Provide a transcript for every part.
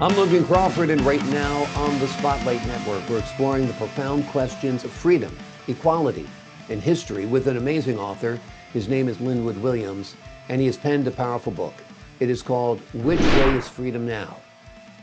I'm Logan Crawford, and right now on the Spotlight Network, we're exploring the profound questions of freedom, equality, and history with an amazing author. His name is Linwood Williams, and he has penned a powerful book. It is called Which Way is Freedom Now?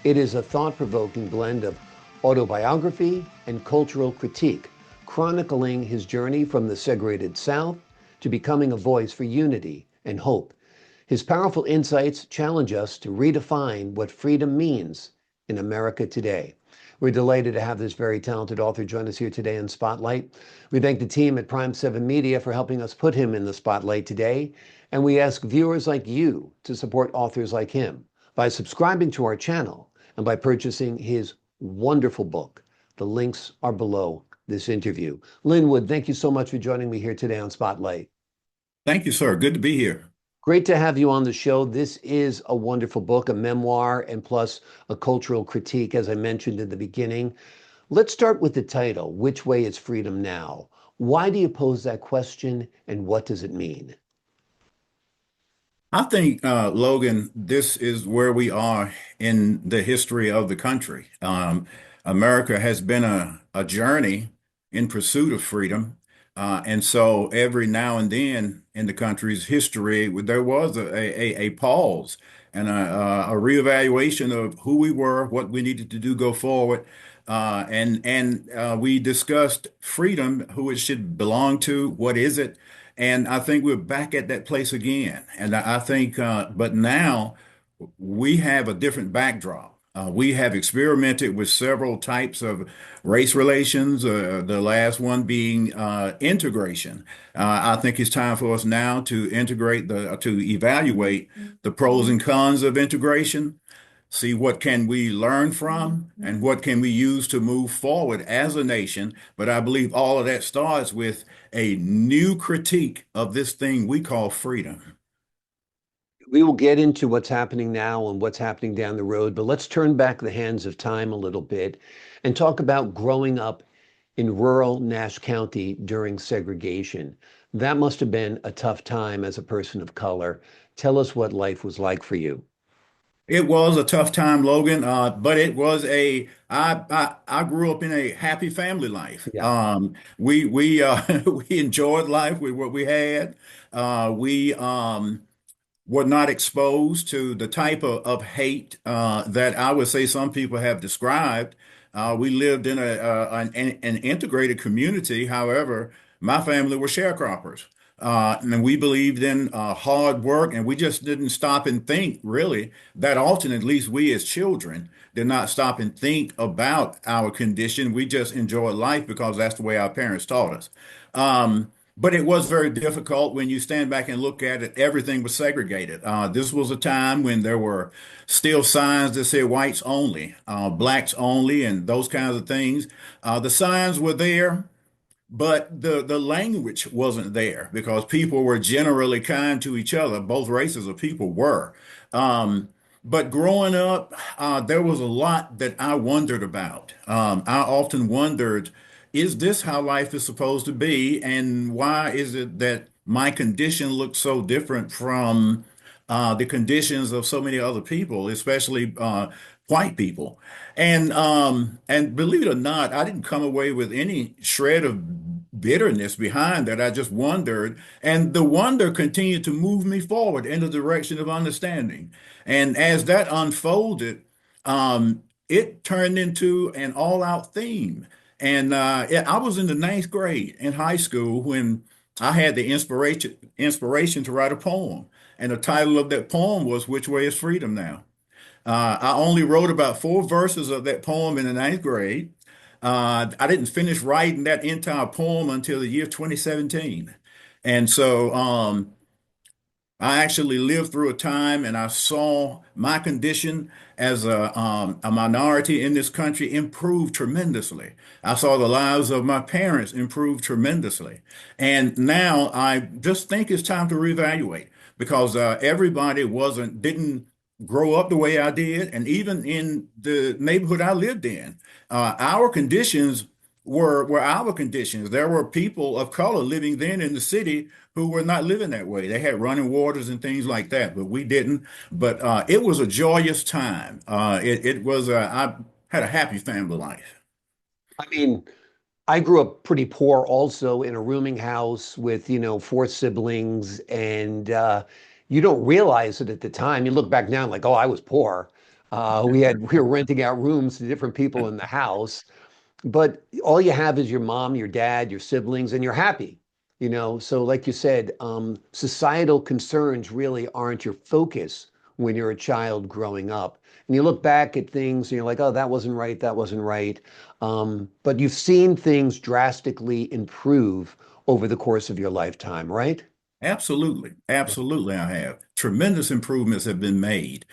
It is a thought-provoking blend of autobiography and cultural critique, chronicling his journey from the segregated South to becoming a voice for unity and hope. His powerful insights challenge us to redefine what freedom means in America today. We're delighted to have this very talented author join us here today in Spotlight. We thank the team at Prime 7 Media for helping us put him in the spotlight today. And we ask viewers like you to support authors like him by subscribing to our channel and by purchasing his wonderful book. The links are below this interview. Linwood, thank you so much for joining me here today on Spotlight. Thank you, sir. Good to be here. Great to have you on the show. This is a wonderful book, a memoir, and plus a cultural critique, as I mentioned in the beginning. Let's start with the title, Which Way is Freedom Now? Why do you pose that question, and what does it mean? I think, Logan, this is where we are in the history of the country. America has been a journey in pursuit of freedom. And so every now and then in the country's history, there was a pause and a reevaluation of who we were, what we needed to do go forward. And we discussed freedom, who it should belong to, what is it? And I think we're back at that place again. And I think, but now we have a different backdrop. We have experimented with several types of race relations, the last one being integration. I think it's time for us now to to evaluate the pros and cons of integration, see what can we learn from and what can we use to move forward as a nation. But I believe all of that starts with a new critique of this thing we call freedom. We will get into what's happening now and what's happening down the road, but let's turn back the hands of time a little bit and talk about growing up in rural Nash County during segregation. That must have been a tough time as a person of color. Tell us what life was like for you. It was a tough time, Logan, but it was I grew up in a happy family life. Yeah. We we enjoyed life with what we had. We were not exposed to the type of hate that I would say some people have described. We lived in an integrated community. However, my family were sharecroppers. And we believed in hard work, and we just didn't stop and think, really, that often, at least we as children, did not stop and think about our condition. We just enjoyed life because that's the way our parents taught us. But it was very difficult when you stand back and look at it. Everything was segregated. This was a time when there were still signs that said whites only, blacks only, and those kinds of things. The signs were there, but the language wasn't there because people were generally kind to each other. Both races of people were. But growing up, there was a lot that I wondered about. I often wondered, is this how life is supposed to be? And why is it that my condition looks so different from the conditions of so many other people, especially white people? And believe it or not, I didn't come away with any shred of bitterness behind that. I just wondered, and the wonder continued to move me forward in the direction of understanding. And as that unfolded, it turned into an all-out theme. And yeah, I was in the ninth grade in high school when I had the inspiration to write a poem. And the title of that poem was "Which Way is Freedom Now?" I only wrote about four verses of that poem in the ninth grade. I didn't finish writing that entire poem until the year 2017. And so I actually lived through a time and I saw my condition as a minority in this country improve tremendously. I saw the lives of my parents improve tremendously. And now I just think it's time to reevaluate because everybody didn't grow up the way I did. And even in the neighborhood I lived in, our conditions were our conditions. There were people of color living then in the city who were not living that way. They had running waters and things like that, but we didn't. But it was a joyous time. It was I had a happy family life. I mean, I grew up pretty poor also in a rooming house with, four siblings. And you don't realize it at the time. You look back now like, oh, I was poor. We were renting out rooms to different people in the house. But all you have is your mom, your dad, your siblings, and you're happy. So like you said, societal concerns really aren't your focus when you're a child growing up. And you look back at things and you're like, oh, that wasn't right, that wasn't right. But you've seen things drastically improve over the course of your lifetime, right? Absolutely. Absolutely, I have. Tremendous improvements have been made.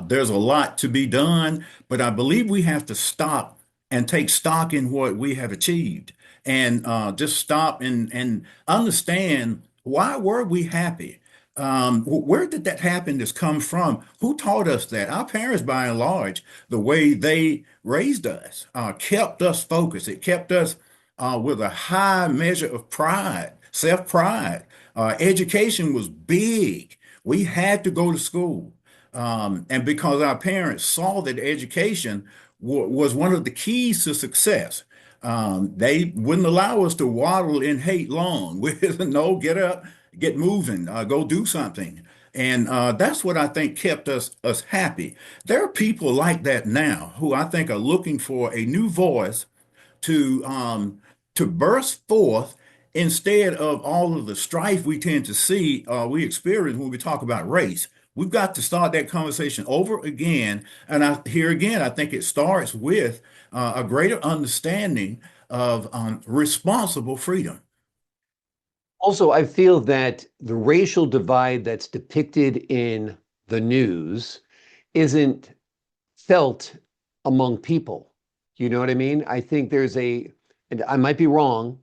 There's a lot to be done, but I believe we have to stop and take stock in what we have achieved and just stop and understand why were we happy? Where did that happiness come from? Who taught us that? Our parents, by and large, the way they raised us, kept us focused. It kept us with a high measure of pride, self-pride. Education was big. We had to go to school. And because our parents saw that education was one of the keys to success, they wouldn't allow us to waddle in hate long. No, get up, get moving, go do something. And that's what I think kept us happy. There are people like that now who I think are looking for a new voice to burst forth instead of all of the strife we tend to see we experience when we talk about race. We've got to start that conversation over again. And here again, I think it starts with a greater understanding of responsible freedom. Also, I feel that the racial divide that's depicted in the news isn't felt among people. You know what I mean? I think and I might be wrong,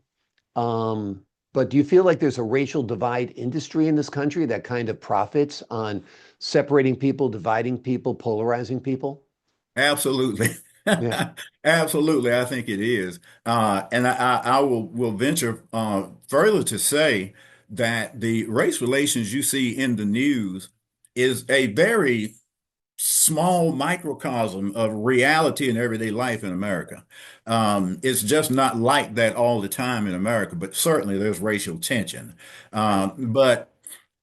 but do you feel like there's a racial divide industry in this country that kind of profits on separating people, dividing people, polarizing people? Absolutely. Yeah. Absolutely, I think it is. And I will venture further to say that the race relations you see in the news is a very small microcosm of reality in everyday life in America. It's just not like that all the time in America, but certainly there's racial tension. But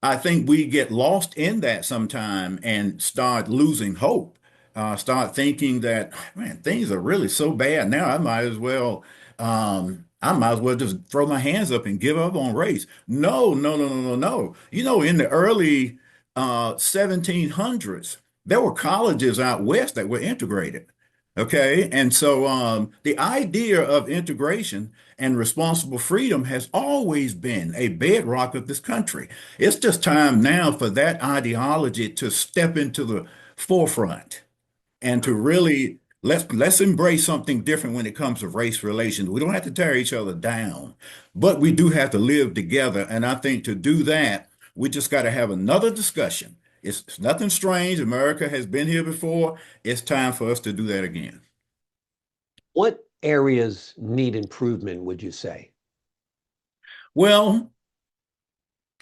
I think we get lost in that sometime and start losing hope. Start thinking that, man, things are really so bad now. I might as well just throw my hands up and give up on race. No, no, no, no, no, no. In the early 1700s, there were colleges out west that were integrated. Okay. And so the idea of integration and responsible freedom has always been a bedrock of this country. It's just time now for that ideology to step into the forefront and to really let's embrace something different when it comes to race relations. We don't have to tear each other down, but we do have to live together. And I think to do that, we just got to have another discussion. It's nothing strange. America has been here before. It's time for us to do that again. What areas need improvement, would you say? Well,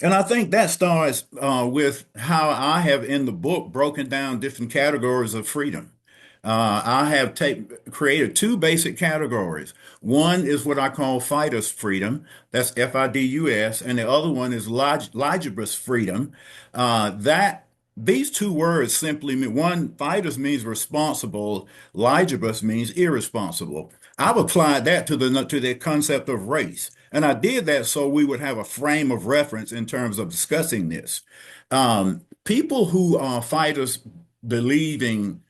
and I think that starts with how I have in the book broken down different categories of freedom. I have created two basic categories. One is what I call fidus freedom, that's FIDUS, and the other one is ligibus freedom. That these two words simply mean one, fidus means responsible, ligibus means irresponsible. I've applied that to the concept of race. And I did that so we would have a frame of reference in terms of discussing this. People who are fighters believing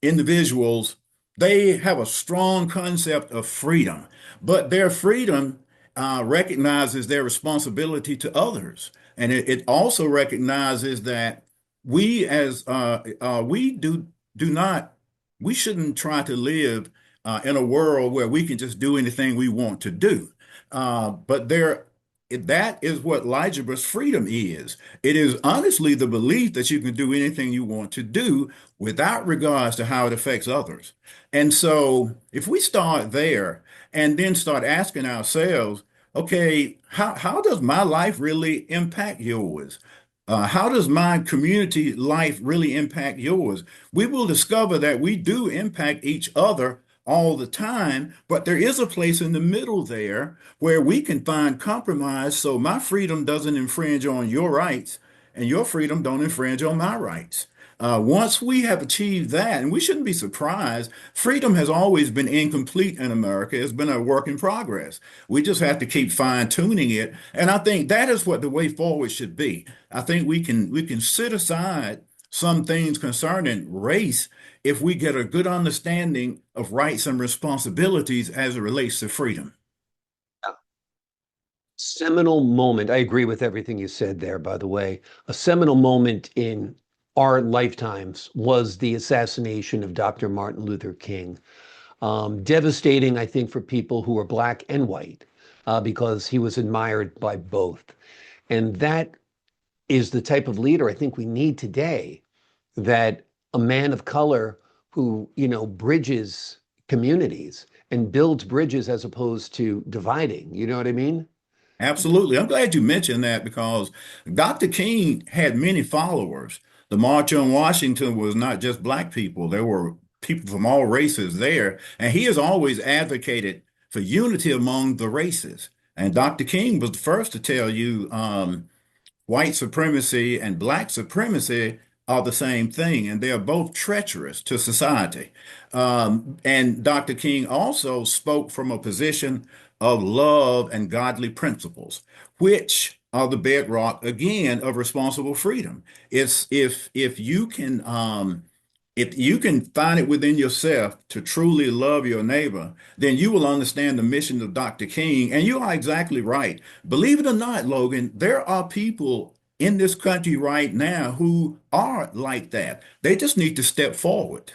individuals, they have a strong concept of freedom, but their freedom recognizes their responsibility to others. And it also recognizes that we do not, we shouldn't try to live in a world where we can just do anything we want to do. But there that is what Ligeber's freedom is. It is honestly the belief that you can do anything you want to do without regards to how it affects others. And so if we start there and then start asking ourselves, okay, how does my life really impact yours? How does my community life really impact yours? We will discover that we do impact each other all the time, but there is a place in the middle there where we can find compromise so my freedom doesn't infringe on your rights and your freedom don't infringe on my rights. Once we have achieved that, and we shouldn't be surprised, freedom has always been incomplete in America. It's been a work in progress. We just have to keep fine tuning it. And I think that is what the way forward should be. I think we can sit aside some things concerning race if we get a good understanding of rights and responsibilities as it relates to freedom. Seminal moment. I agree with everything you said there, by the way. A seminal moment in our lifetimes was the assassination of Dr. Martin Luther King. Devastating, I think, for people who are black and white, because he was admired by both. And that is the type of leader I think we need today, that a man of color who, bridges communities and builds bridges as opposed to dividing. You know what I mean? Absolutely. I'm glad you mentioned that because Dr. King had many followers. The March on Washington was not just black people, there were people from all races there. And he has always advocated for unity among the races. And Dr. King was the first to tell you white supremacy and black supremacy are the same thing, and they are both treacherous to society. And Dr. King also spoke from a position of love and godly principles, which are the bedrock again of responsible freedom. It's if you can find it within yourself to truly love your neighbor, then you will understand the mission of Dr. King. And you are exactly right. Believe it or not, Logan, there are people in this country right now who are like that. They just need to step forward.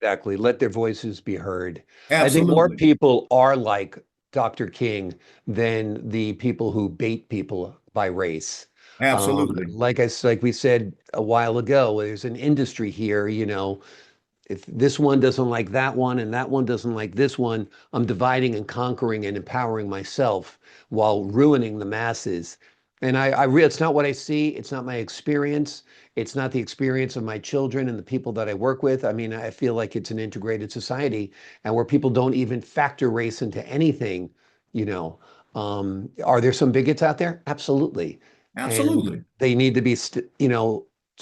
Exactly. Let their voices be heard. I think more Absolutely. people are like Dr. King than the people who bait people by race. Absolutely. Like we said a while ago, there's an industry here, if this one doesn't like that one and that one doesn't like this one, I'm dividing and conquering and empowering myself while ruining the masses. And it's not what I see. It's not my experience. It's not the experience of my children and the people that I work with. I mean, I feel like it's an integrated society and where people don't even factor race into anything, you know. Are there some bigots out there? Absolutely. And Absolutely. they need to be,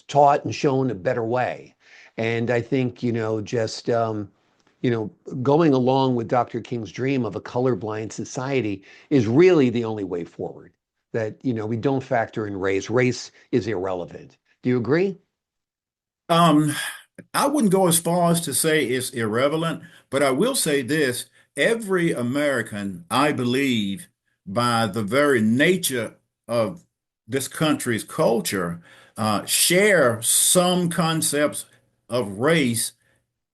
taught and shown a better way. And I think, just, going along with Dr. King's dream of a colorblind society is really the only way forward. That, we don't factor in race. Race is irrelevant. Do you agree? Um, I wouldn't go as far as to say it's irrelevant, but I will say this. Every American, I believe, by the very nature of this country's culture, share some concepts of race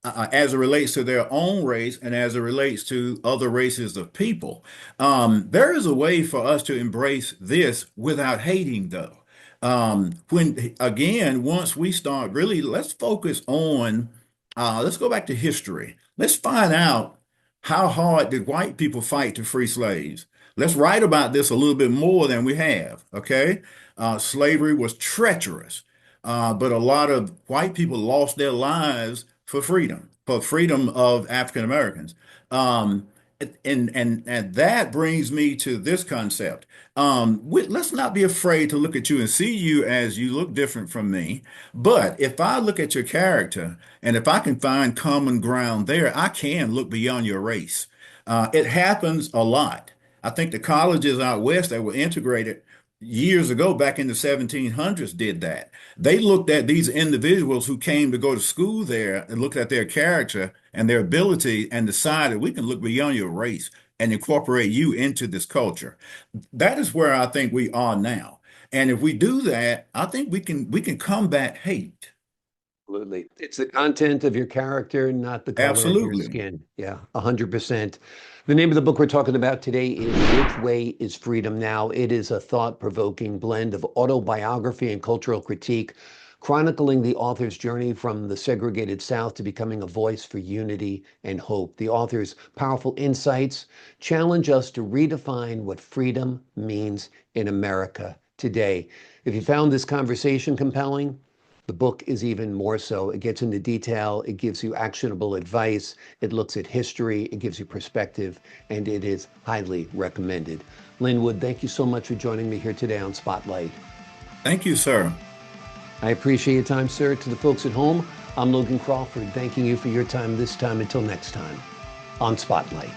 as it relates to their own race and as it relates to other races of people. There is a way for us to embrace this without hating, though. When again, once we start really, let's focus on, let's go back to history. Let's find out how hard did white people fight to free slaves. Let's write about this a little bit more than we have. Okay, slavery was treacherous. But a lot of white people lost their lives for freedom of African Americans. Um, and that brings me to this concept. Let's not be afraid to look at you and see you as you look different from me. But if I look at your character and if I can find common ground there, I can look beyond your race. It happens a lot. I think the colleges out west that were integrated years ago, back in the 1700s, did that. They looked at these individuals who came to go to school there and looked at their character and their ability and decided we can look beyond your race and incorporate you into this culture. That is where I think we are now. And if we do that, I think we can combat hate. Absolutely. It's the content of your character, not the color of your Absolutely. skin. Yeah, 100%. The name of the book we're talking about today is Which Way is Freedom Now? It is a thought-provoking blend of autobiography and cultural critique, chronicling the author's journey from the segregated South to becoming a voice for unity and hope. The author's powerful insights challenge us to redefine what freedom means in America today. If you found this conversation compelling, the book is even more so. It gets into detail, it gives you actionable advice, it looks at history, it gives you perspective, and it is highly recommended. Linwood, thank you so much for joining me here today on Spotlight. Thank you, sir. I appreciate your time, sir. To the folks at home, I'm Logan Crawford, thanking you for your time this time. Until next time on Spotlight.